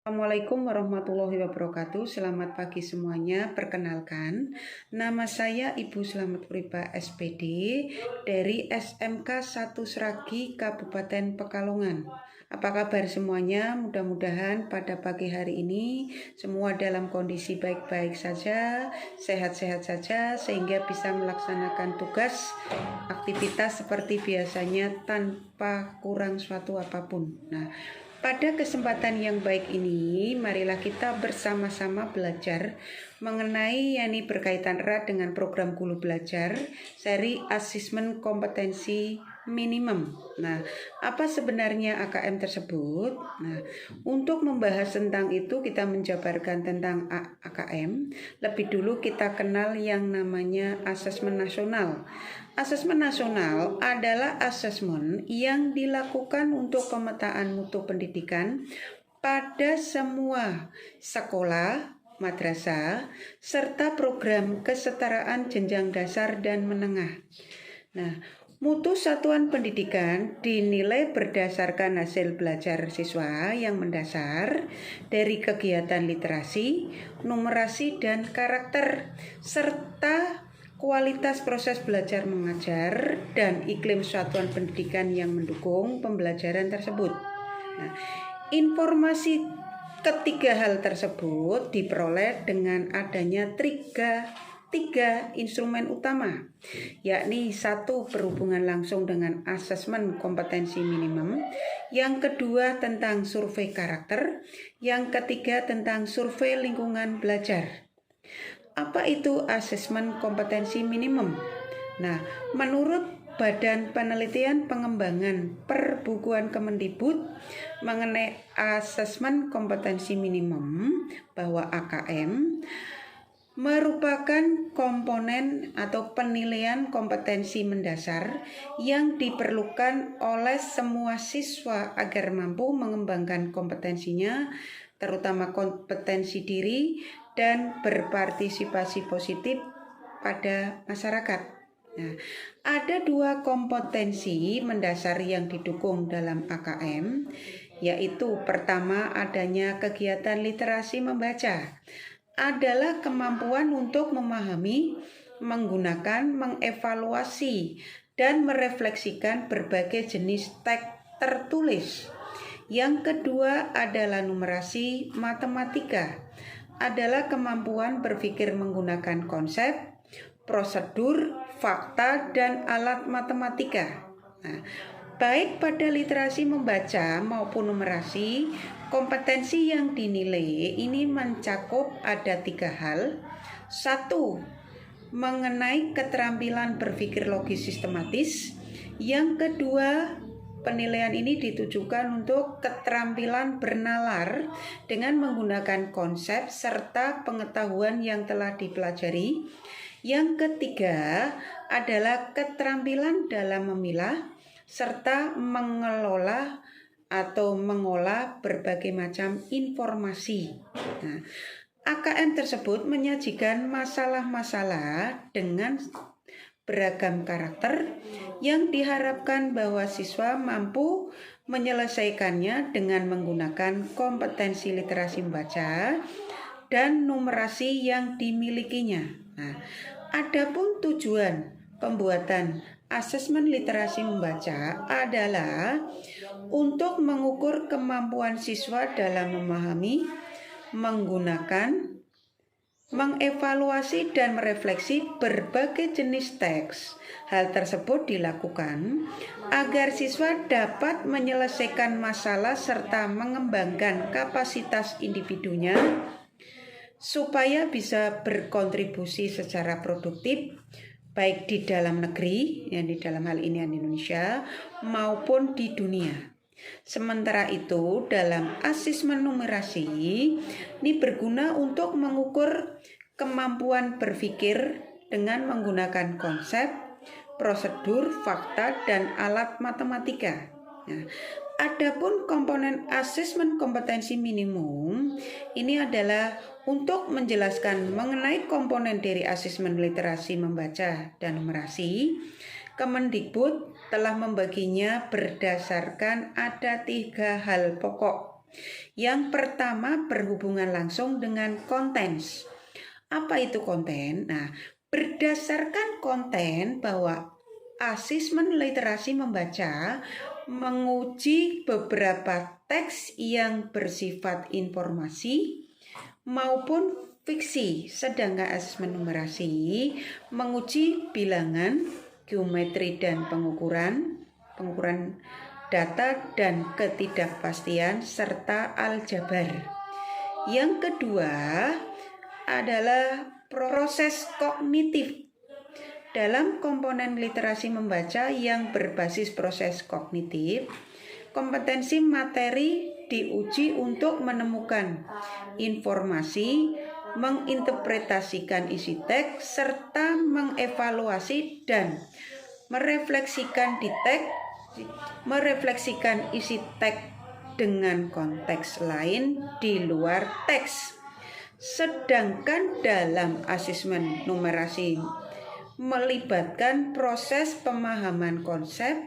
Assalamualaikum warahmatullahi wabarakatuh. Selamat pagi semuanya. Perkenalkan, nama saya Ibu Slamet Uriba SPD dari SMK 1 Sragi Kabupaten Pekalongan. Apa kabar semuanya? Mudah-mudahan pada pagi hari ini semua dalam kondisi baik-baik saja, sehat-sehat saja, sehingga bisa melaksanakan tugas aktivitas seperti biasanya tanpa kurang suatu apapun. Pada kesempatan yang baik ini, marilah kita bersama-sama belajar mengenai berkaitan erat dengan program Gulu Belajar seri Asesmen Kompetensi Minimum. Apa sebenarnya AKM tersebut? Untuk membahas tentang itu, kita menjabarkan tentang AKM. Lebih dulu kita kenal yang namanya Asesmen Nasional. Asesmen nasional adalah asesmen yang dilakukan untuk pemetaan mutu pendidikan pada semua sekolah, madrasah, serta program kesetaraan jenjang dasar dan menengah. Mutu satuan pendidikan dinilai berdasarkan hasil belajar siswa yang mendasar dari kegiatan literasi, numerasi, dan karakter, serta kualitas proses belajar mengajar dan iklim satuan pendidikan yang mendukung pembelajaran tersebut. Informasi ketiga hal tersebut diperoleh dengan adanya tiga instrumen utama, yakni satu, berhubungan langsung dengan asesmen kompetensi minimum, yang kedua tentang survei karakter, yang ketiga tentang survei lingkungan belajar. Apa itu asesmen kompetensi minimum? Menurut Badan Penelitian Pengembangan Perbukuan Kemendikbud mengenai asesmen kompetensi minimum, bahwa AKM merupakan komponen atau penilaian kompetensi mendasar yang diperlukan oleh semua siswa agar mampu mengembangkan kompetensinya, terutama kompetensi diri dan berpartisipasi positif pada masyarakat. Ada dua kompetensi mendasar yang didukung dalam AKM, yaitu pertama, adanya kegiatan literasi membaca, adalah kemampuan untuk memahami, menggunakan, mengevaluasi, dan merefleksikan berbagai jenis teks tertulis. Yang kedua adalah numerasi matematika, adalah kemampuan berpikir menggunakan konsep, prosedur, fakta, dan alat matematika. Baik pada literasi membaca maupun numerasi, kompetensi yang dinilai ini mencakup ada tiga hal. Satu, mengenai keterampilan berpikir logis sistematis. Yang kedua, penilaian ini ditujukan untuk keterampilan bernalar dengan menggunakan konsep serta pengetahuan yang telah dipelajari. Yang ketiga adalah keterampilan dalam memilah serta mengelola atau mengolah berbagai macam informasi. AKM tersebut menyajikan masalah-masalah dengan beragam karakter yang diharapkan bahwa siswa mampu menyelesaikannya dengan menggunakan kompetensi literasi membaca dan numerasi yang dimilikinya. Adapun tujuan pembuatan asesmen literasi membaca adalah untuk mengukur kemampuan siswa dalam memahami, menggunakan, mengevaluasi, dan merefleksi berbagai jenis teks. Hal tersebut dilakukan agar siswa dapat menyelesaikan masalah serta mengembangkan kapasitas individunya supaya bisa berkontribusi secara produktif baik di dalam negeri, yang di dalam hal ini Indonesia, maupun di dunia. Sementara itu, dalam asesmen numerasi ini berguna untuk mengukur kemampuan berpikir dengan menggunakan konsep, prosedur, fakta, dan alat matematika. Adapun komponen asesmen kompetensi minimum ini adalah untuk menjelaskan mengenai komponen dari asesmen literasi membaca dan numerasi. Kemendikbud telah membaginya berdasarkan ada tiga hal pokok. Yang pertama berhubungan langsung dengan konten. Apa itu konten? Nah, berdasarkan konten bahwa asesmen literasi membaca menguji beberapa teks yang bersifat informasi maupun fiksi, sedangkan asesmen numerasi menguji bilangan, geometri dan pengukuran data dan ketidakpastian serta aljabar. Yang kedua adalah proses kognitif. Dalam komponen literasi membaca yang berbasis proses kognitif, kompetensi materi diuji untuk menemukan informasi, menginterpretasikan isi teks, serta mengevaluasi dan merefleksikan isi teks dengan konteks lain di luar teks. Sedangkan dalam asesmen numerasi melibatkan proses pemahaman konsep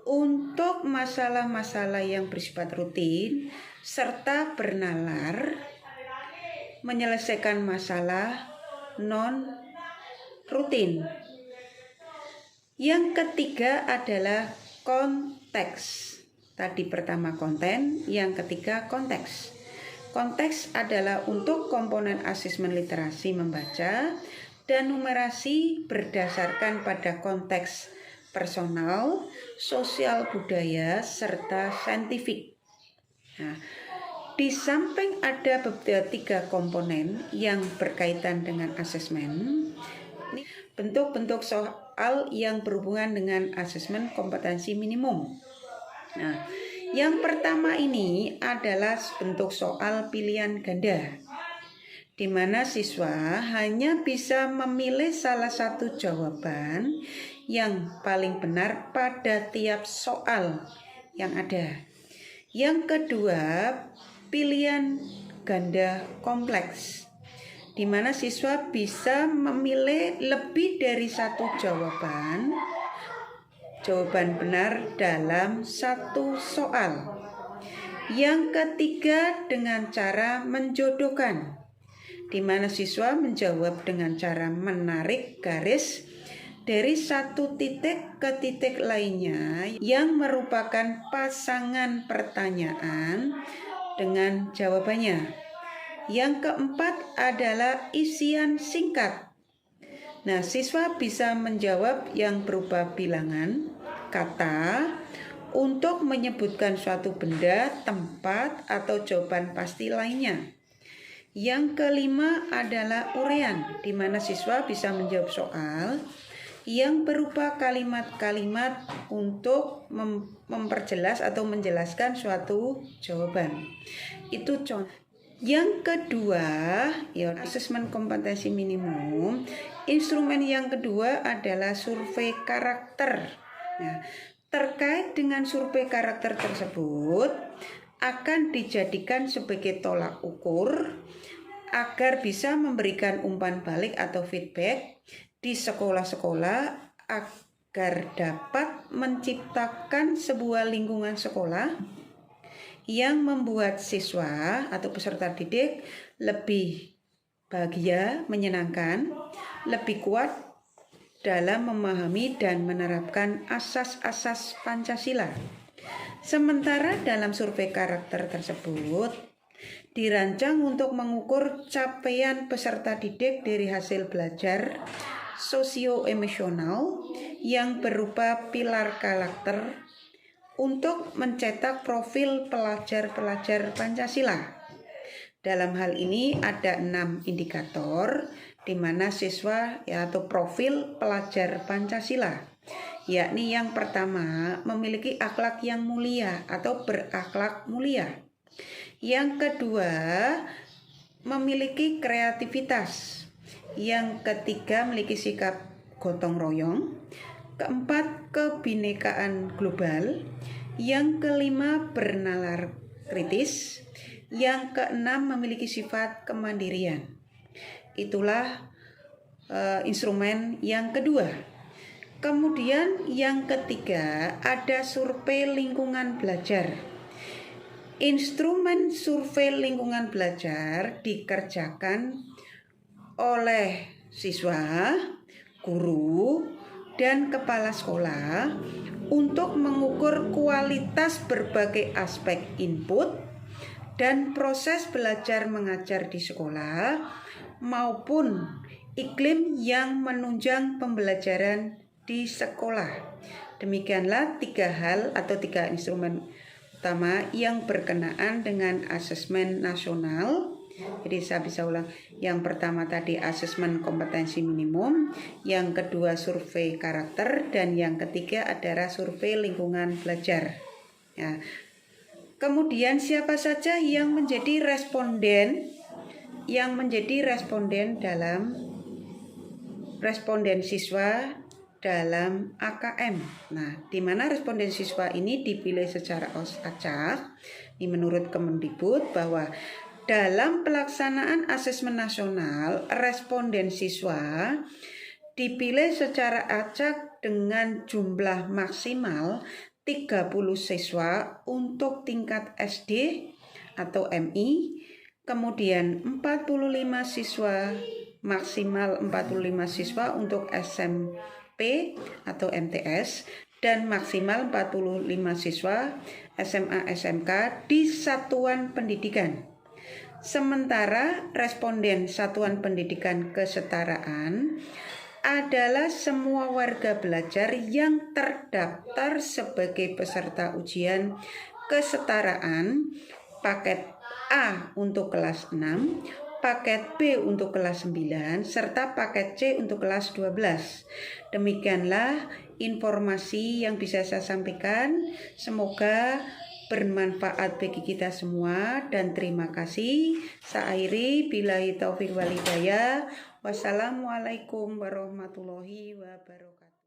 untuk masalah-masalah yang bersifat rutin serta bernalar menyelesaikan masalah non rutin. Yang ketiga adalah konteks. Tadi pertama konten, yang ketiga konteks. Konteks adalah untuk komponen asesmen literasi membaca dan numerasi berdasarkan pada konteks personal, sosial budaya, serta saintifik. Nah, di samping ada tiga komponen yang berkaitan dengan asesmen, bentuk-bentuk soal yang berhubungan dengan asesmen kompetensi minimum. Nah, yang pertama ini adalah bentuk soal pilihan ganda, di mana siswa hanya bisa memilih salah satu jawaban yang paling benar pada tiap soal yang ada. Yang kedua, pilihan ganda kompleks, di mana siswa bisa memilih lebih dari satu jawaban benar dalam satu soal. Yang ketiga, dengan cara menjodohkan, di mana siswa menjawab dengan cara menarik garis dari satu titik ke titik lainnya yang merupakan pasangan pertanyaan dengan jawabannya. Yang keempat adalah isian singkat. Nah, siswa bisa menjawab yang berupa bilangan, kata, untuk menyebutkan suatu benda, tempat, atau jawaban pasti lainnya. Yang kelima adalah uraian, di mana siswa bisa menjawab soal yang berupa kalimat-kalimat untuk memperjelas atau menjelaskan suatu jawaban. Itu contoh. Yang kedua, asesmen kompetensi minimum. Instrumen yang kedua adalah survei karakter. Nah, terkait dengan survei karakter tersebut akan dijadikan sebagai tolak ukur agar bisa memberikan umpan balik atau feedback di sekolah-sekolah agar dapat menciptakan sebuah lingkungan sekolah yang membuat siswa atau peserta didik lebih bahagia, menyenangkan, lebih kuat dalam memahami dan menerapkan asas-asas Pancasila. Sementara dalam survei karakter tersebut dirancang untuk mengukur capaian peserta didik dari hasil belajar sosio-emosional yang berupa pilar karakter untuk mencetak profil pelajar-pelajar Pancasila. Dalam hal ini ada 6 indikator di mana siswa atau profil pelajar Pancasila, yakni yang pertama memiliki akhlak yang mulia atau berakhlak mulia. Yang kedua memiliki kreativitas. Yang ketiga memiliki sikap gotong royong. Keempat, kebinekaan global. Yang kelima, bernalar kritis. Yang keenam, memiliki sifat kemandirian. Itulah instrumen yang kedua. Kemudian yang ketiga, ada survei lingkungan belajar. Instrumen survei lingkungan belajar dikerjakan oleh siswa, guru, dan kepala sekolah untuk mengukur kualitas berbagai aspek input dan proses belajar mengajar di sekolah maupun iklim yang menunjang pembelajaran di sekolah. Demikianlah 3 hal atau 3 instrumen utama yang berkenaan dengan asesmen nasional. Jadi saya bisa ulang. Yang pertama tadi asesmen kompetensi minimum, yang kedua survei karakter, dan yang ketiga adalah survei lingkungan belajar. Ya. Kemudian siapa saja yang menjadi responden? Yang menjadi responden dalam responden siswa dalam AKM. Nah, di mana responden siswa ini dipilih secara acak. Ini menurut Kemendikbud bahwa dalam pelaksanaan asesmen nasional, responden siswa dipilih secara acak dengan jumlah maksimal 30 siswa untuk tingkat SD atau MI, kemudian 45 siswa, maksimal 45 siswa untuk SMP atau MTS, dan maksimal 45 siswa SMA SMK di satuan pendidikan. Sementara responden satuan pendidikan kesetaraan adalah semua warga belajar yang terdaftar sebagai peserta ujian kesetaraan paket A untuk kelas 6, paket B untuk kelas 9, serta paket C untuk kelas 12. Demikianlah informasi yang bisa saya sampaikan. Semoga bermanfaat bagi kita semua dan terima kasih. Sa'airi billahi taufiq wal hidayah. Wassalamualaikum warahmatullahi wabarakatuh.